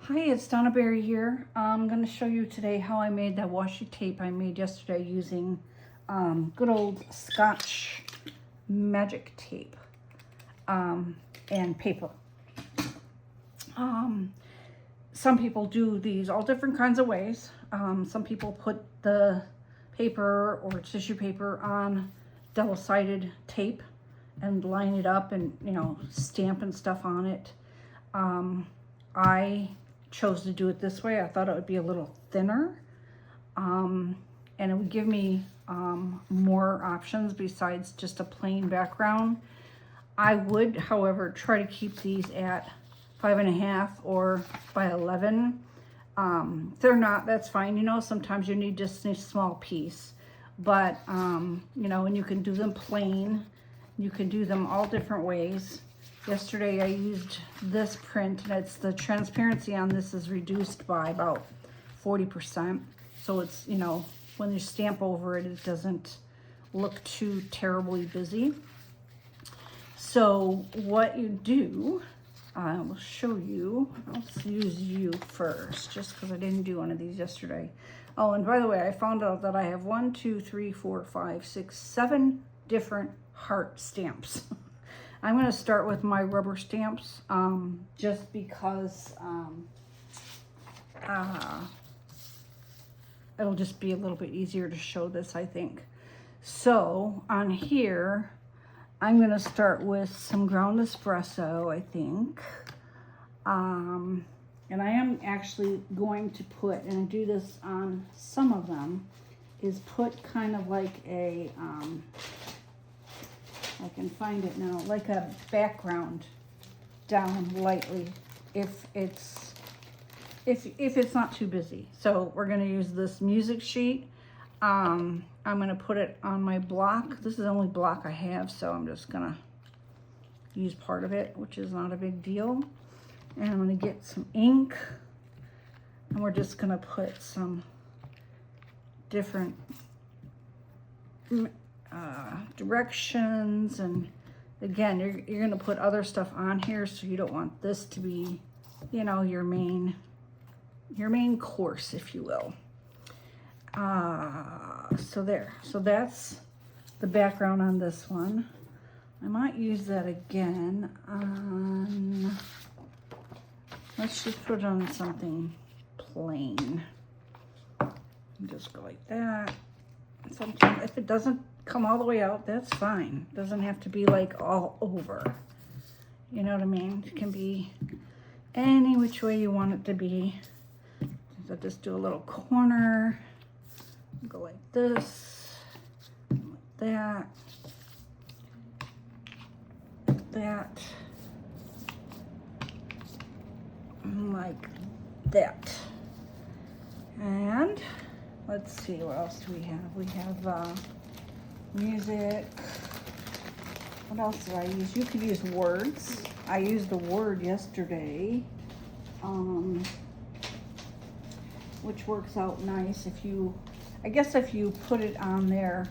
Hi, it's Donna Berry here. I'm going to show you today how I made that washi tape I made yesterday using good old Scotch magic tape and paper. Some people do these all different kinds of ways. Some people put the paper or tissue paper on double-sided tape and line it up and, you know, stamp and stuff on it. I chose to do it this way. I thought it would be a little thinner and it would give me more options besides just a plain background. I would, however, try to keep these at 5.5 or by 11. If they're not, that's fine. You know, sometimes you need just a small piece, but you know, and you can do them plain. You can do them all different ways. Yesterday I used this print, and it's the transparency on this is reduced by about 40%. So it's, you know, when you stamp over it, it doesn't look too terribly busy. So what you do, I will show you. Let's use you first, just because I didn't do one of these yesterday. Oh, and by the way, I found out that I have 1, 2, 3, 4, 5, 6, 7 different heart stamps. I'm going to start with my rubber stamps, just because it'll just be a little bit easier to show this, I think. So on here, I'm going to start with some ground espresso, I think. And I am actually going to put, and I do this on some of them, is put kind of like a, I can find it now, like a background down lightly if it's not too busy. So we're going to use this music sheet. I'm going to put it on my block. This is the only block I have, so I'm just going to use part of it, which is not a big deal. And I'm going to get some ink, and we're just going to put some different directions, and again, you're going to put other stuff on here, so you don't want this to be, you know, your main course, if you will. So there. So that's the background on this one. I might use that again on, let's just put it on something plain. Just go like that. Sometimes if it doesn't come all the way out, that's fine. It doesn't have to be like all over. You know what I mean? It can be any which way you want it to be. So just do a little corner. Go like this, like that, like that, and like that. And let's see, what else do we have? We have music. What else did I use? You could use words. I used the word yesterday, which works out nice if you, I guess if you put it on there,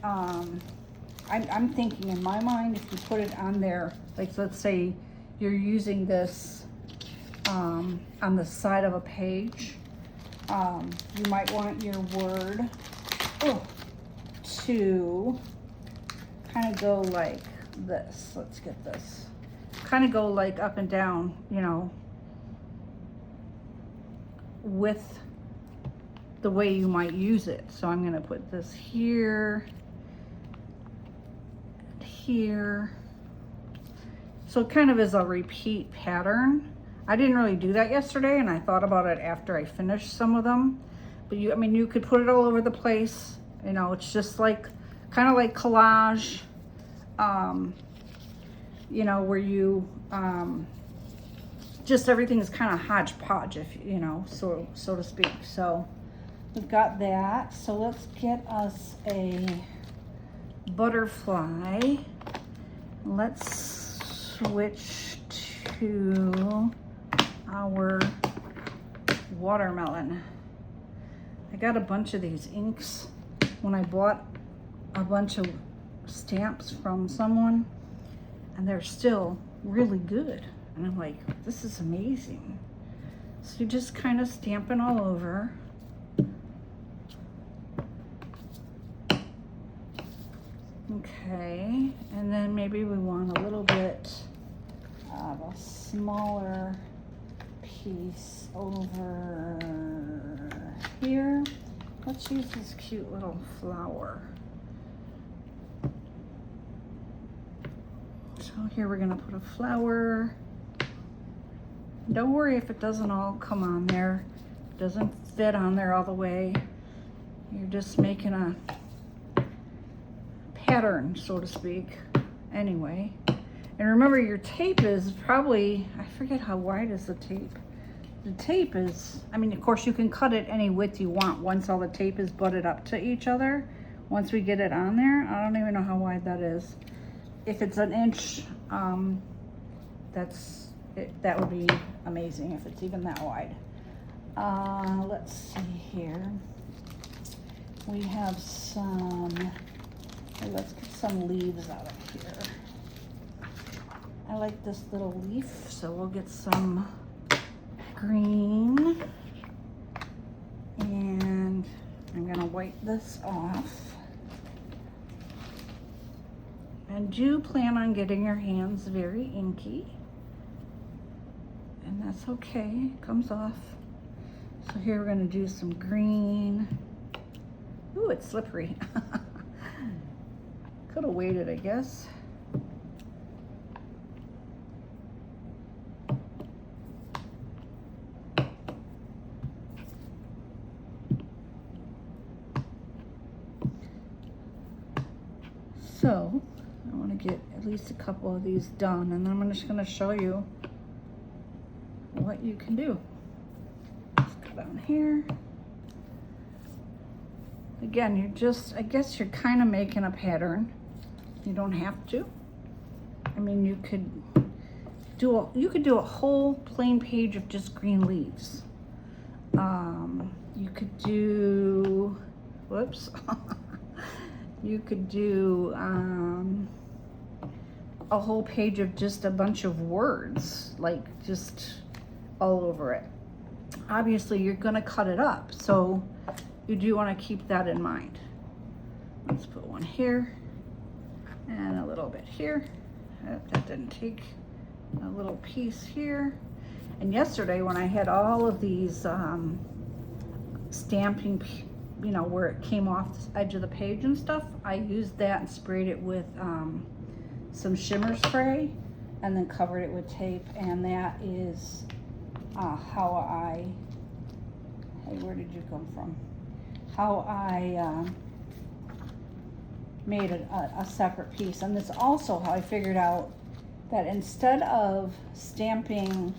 I'm thinking in my mind, if you put it on there, like let's say you're using this on the side of a page, you might want your word to kind of go like this. Let's get this. Kind of go like up and down, you know, with the way you might use it. So I'm going to put this here, and here. So it kind of is a repeat pattern. I didn't really do that yesterday, and I thought about it after I finished some of them. But I mean, you could put it all over the place. You know, it's just like, kind of like collage, you know, where you, just everything is kind of hodgepodge, if you know, so to speak. So we've got that. So let's get us a butterfly. Let's switch to our watermelon. I got a bunch of these inks when I bought a bunch of stamps from someone, and they're still really good. And I'm like, this is amazing. So you just kind of stamping all over. Okay, and then maybe we want a little bit of a smaller piece over here. Let's use this cute little flower. So here we're gonna put a flower. Don't worry if it doesn't all come on there. It doesn't fit on there all the way. You're just making a pattern, so to speak, anyway. And remember, your tape is probably, I forget how wide is the tape. The tape is, I mean, of course you can cut it any width you want once all the tape is butted up to each other. Once we get it on there, I don't even know how wide that is. If it's an inch, that would be amazing if it's even that wide. Let's see here. We have some, let's get some leaves out of here. I like this little leaf, so we'll get some green. And I'm gonna wipe this off. And do plan on getting your hands very inky. And that's okay, it comes off. So here we're gonna do some green. Ooh, it's slippery. Could have waited, I guess. So, I want to get at least a couple of these done, and then I'm just going to show you what you can do. Just go down here. Again, you're just, I guess you're kind of making a pattern. You don't have to. I mean, you could do a whole plain page of just green leaves. You could do, whoops. You could do a whole page of just a bunch of words, like just all over it. Obviously, you're gonna cut it up, so you do want to keep that in mind. Let's put one here and a little bit here. That didn't take. A little piece here. And yesterday when I had all of these stamping, you know, where it came off the edge of the page and stuff, I used that and sprayed it with some shimmer spray and then covered it with tape. And that is how I, hey, where did you come from? How I made a separate piece. And that's also how I figured out that instead of stamping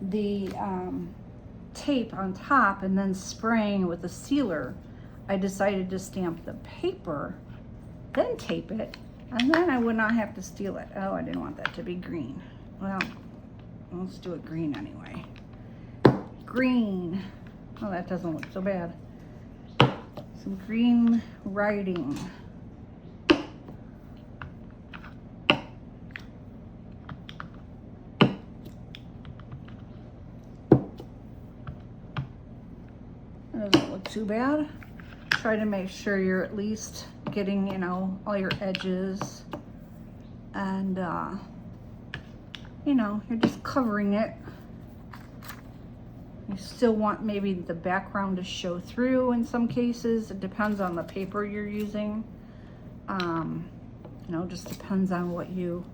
the tape on top and then spraying with a sealer, I decided to stamp the paper, then tape it, and then I would not have to steal it. Oh, I didn't want that to be green. Well, let's do it green anyway. Green. Oh, that doesn't look so bad. Some green writing. Doesn't look too bad. Try to make sure you're at least getting, you know, all your edges, and you know, you're just covering it. You still want maybe the background to show through in some cases. It depends on the paper you're using. You know, just depends on what you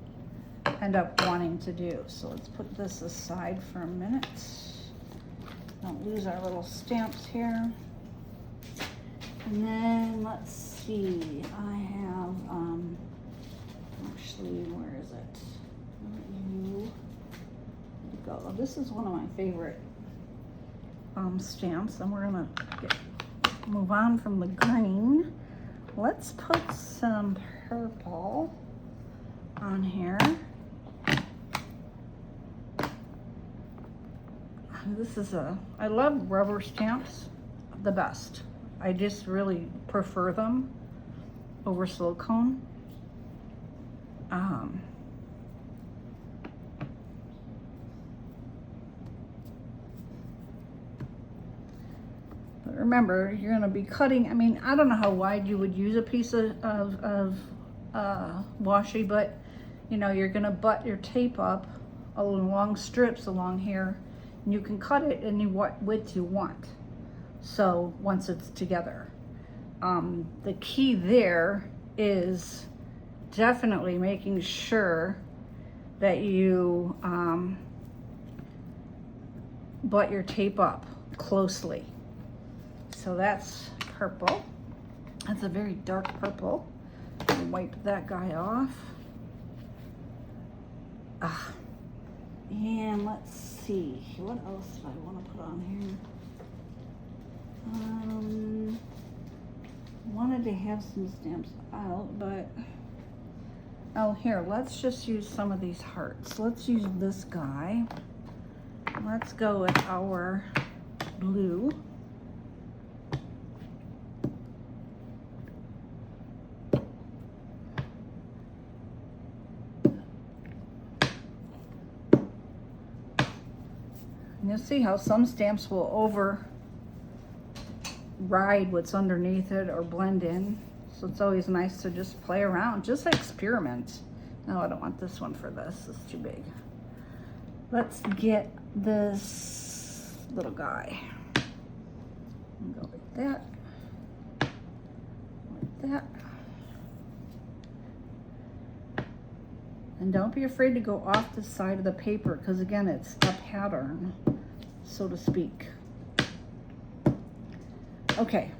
end up wanting to do. So let's put this aside for a minute. Don't lose our little stamps here. And then let's see, I have, actually, where is it? Go. This is one of my favorite stamps, and we're gonna move on from the green. Let's put some purple on here. This is I love rubber stamps the best. I just really prefer them over silicone. remember, you're gonna be cutting, I mean, I don't know how wide you would use a piece of washi, but you know, you're gonna butt your tape up along long strips along here, and you can cut it any width you want. So once it's together, the key there is definitely making sure that you butt your tape up closely. So that's purple. That's a very dark purple. I'll wipe that guy off. And let's see, what else do I want to put on here? Wanted to have some stamps out, but oh, here, let's just use some of these hearts. Let's use this guy. Let's go with our blue. And you'll see how some stamps will override what's underneath it or blend in. So it's always nice to just play around, just experiment. No, I don't want this one for this, it's too big. Let's get this little guy. And go like that, like that. And don't be afraid to go off the side of the paper, because again, it's a pattern, so to speak. Okay,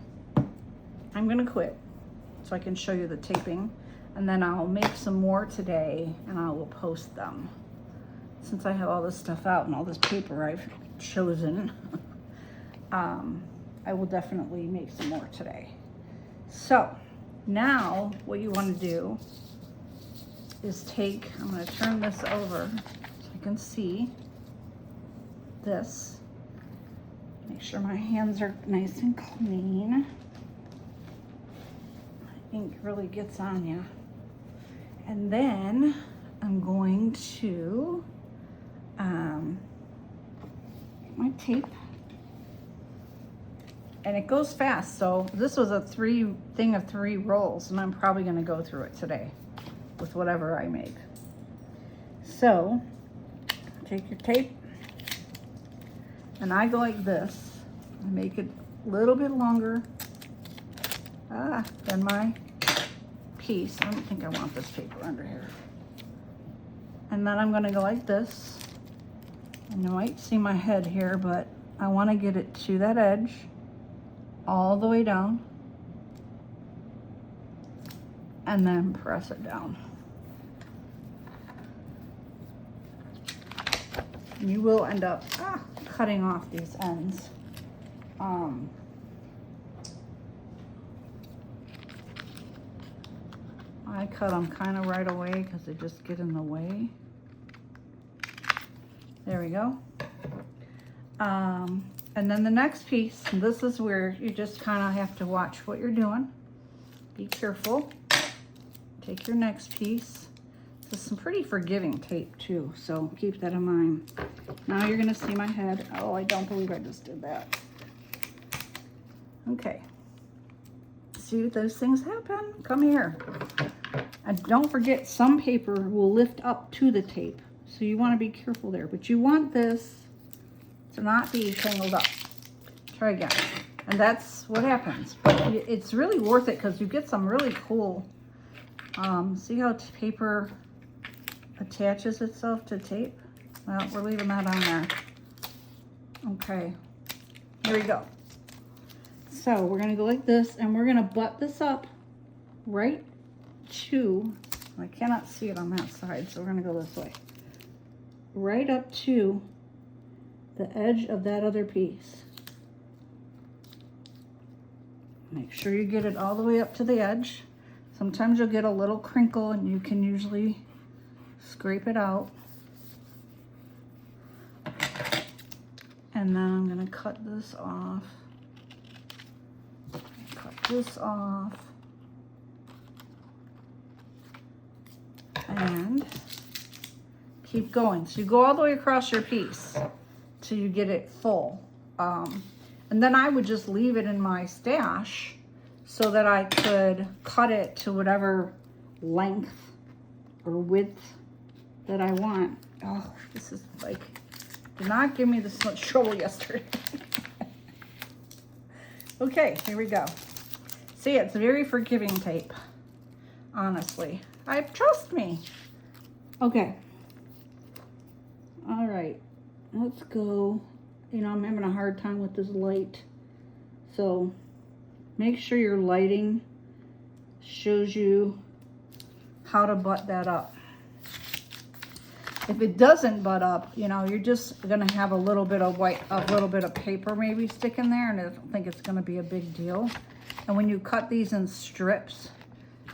I'm gonna quit so I can show you the taping, and then I'll make some more today and I will post them. Since I have all this stuff out and all this paper I've chosen, I will definitely make some more today. So now what you want to do is take, I'm going to turn this over so you can see this. Make sure my hands are nice and clean. Ink really gets on you. And then I'm going to get my tape. And it goes fast, so this was a thing of 3 rolls, and I'm probably going to go through it today with whatever I make. So take your tape, and I go like this. I make it a little bit longer than my piece. I don't think I want this paper under here. And then I'm going to go like this, and you might see my head here, but I want to get it to that edge all the way down, and then press it down. You will end up cutting off these ends. I cut them kind of right away because they just get in the way. There we go. And then the next piece, and this is where you just kind of have to watch what you're doing. Be careful. Take your next piece. This is some pretty forgiving tape too, so keep that in mind. Now you're gonna see my head. Oh, I don't believe I just did that. Okay. See, those things happen. Come here. And don't forget, some paper will lift up to the tape, so you want to be careful there. But you want this to not be tangled up. Try again. And that's what happens. But it's really worth it because you get some really cool, see how paper attaches itself to tape? Well, we're leaving that on there. Okay, here we go. So we're gonna go like this, and we're gonna butt this up right to, I cannot see it on that side, so we're gonna go this way. Right up to the edge of that other piece. Make sure you get it all the way up to the edge. Sometimes you'll get a little crinkle, and you can usually scrape it out. And then I'm gonna cut this off. Cut this off. And keep going. So you go all the way across your piece till you get it full. And then I would just leave it in my stash so that I could cut it to whatever length or width that I want. Oh, this is like, did not give me this much trouble yesterday. Okay, here we go. See, it's very forgiving tape, honestly. Trust me. Okay. All right, let's go. You know, I'm having a hard time with this light. So make sure your lighting shows you how to butt that up. If it doesn't butt up, you know, you're just gonna have a little bit of paper maybe stick in there, and I don't think it's gonna be a big deal. And when you cut these in strips,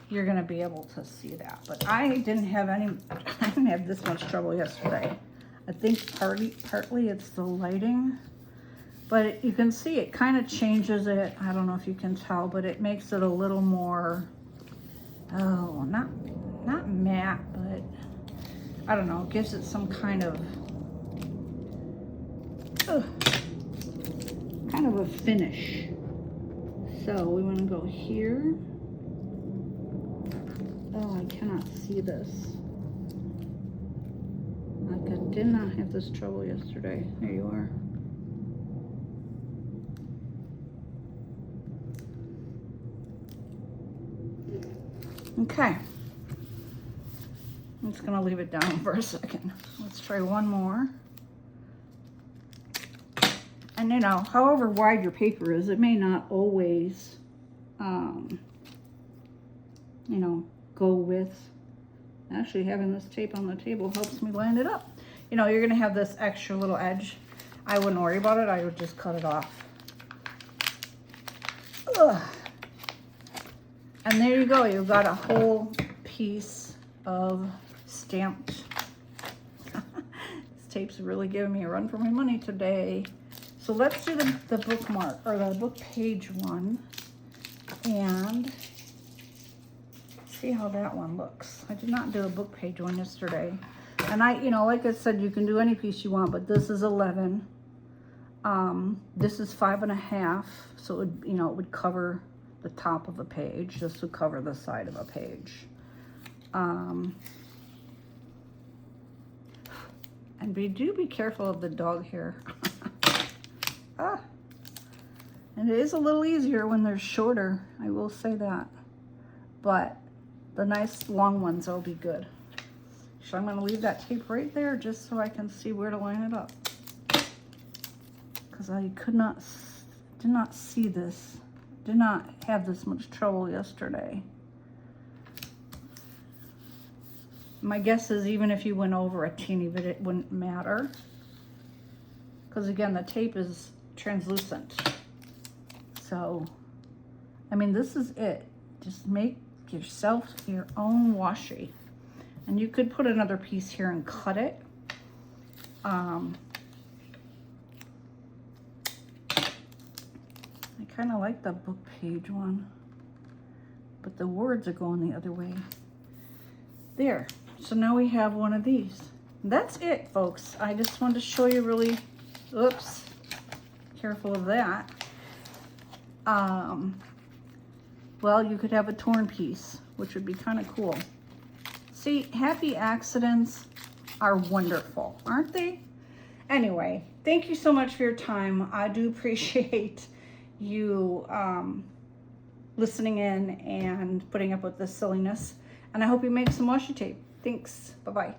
you're gonna be able to see that. But I didn't have this much trouble yesterday. I think partly it's the lighting, but you can see it kind of changes it. I don't know if you can tell, but it makes it a little more, oh, not matte, but I don't know, gives it some kind of a finish. So we want to go here. Oh, I cannot see this. Like, I did not have this trouble yesterday. There you are. Okay. I'm just gonna leave it down for a second. Let's try one more. And you know, however wide your paper is, it may not always, you know, go with. Actually, having this tape on the table helps me line it up. You know, you're gonna have this extra little edge. I wouldn't worry about it. I would just cut it off. Ugh. And there you go. You've got a whole piece of stamped. This tape's really giving me a run for my money today. So let's do the bookmark, or the book page one, and see how that one looks. I did not do a book page one yesterday. And I, you know, like I said, you can do any piece you want, but this is 11. This is 5.5, so it would, you know, it would cover the top of a page. This would cover the side of a page. And do be careful of the dog hair. And it is a little easier when they're shorter, I will say that. But the nice long ones will be good. So I'm going to leave that tape right there just so I can see where to line it up. Because I did not see this, did not have this much trouble yesterday. My guess is even if you went over a teeny bit, it wouldn't matter. Because again, the tape is translucent. So, I mean, this is it. Just make yourself your own washi. And you could put another piece here and cut it. I kind of like the book page one, but the words are going the other way. There. So now we have one of these. That's it, folks. I just wanted to show you really, oops, careful of that. Well, you could have a torn piece, which would be kind of cool. See, happy accidents are wonderful, aren't they? Anyway, thank you so much for your time. I do appreciate you listening in and putting up with this silliness. And I hope you make some washi tape. Thanks. Bye-bye.